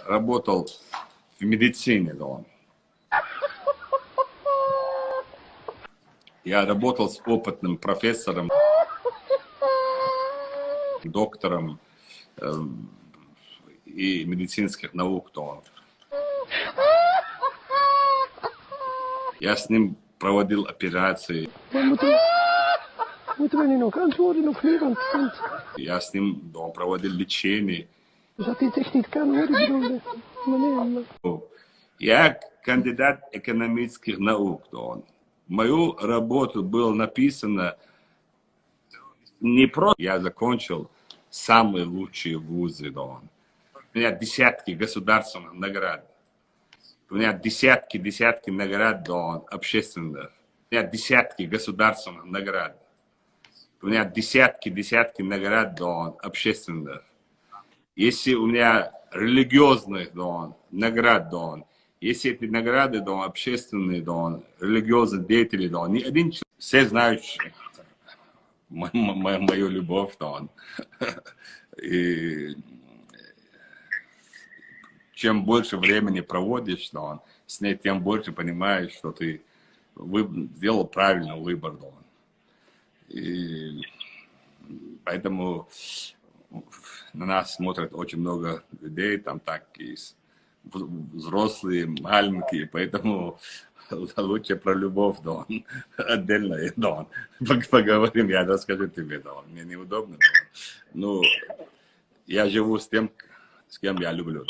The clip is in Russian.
работал в медицине, да. Я работал с опытным профессором, доктором и медицинских наук, да. Я с ним проводил операции. Я с ним проводил лечение. Я кандидат экономических наук. Мою работу было написано не просто. Я закончил самые лучшие вузы. У меня десятки государственных наград. У меня десятки наград общественных. У меня десятки государственных наград. У меня десятки наград общественных. Если у меня религиозных наград, если эти награды общественные, религиозные деятели, ни один человек, все знают мою любовь. И чем больше времени проводишь с ней, тем больше понимаешь, что ты сделал правильный выбор. И поэтому на нас смотрят очень много людей, там так и взрослые, маленькие, поэтому лучше про любовь, отдельно, поговорим, я расскажу тебе, мне неудобно, но я живу с тем, с кем я люблю.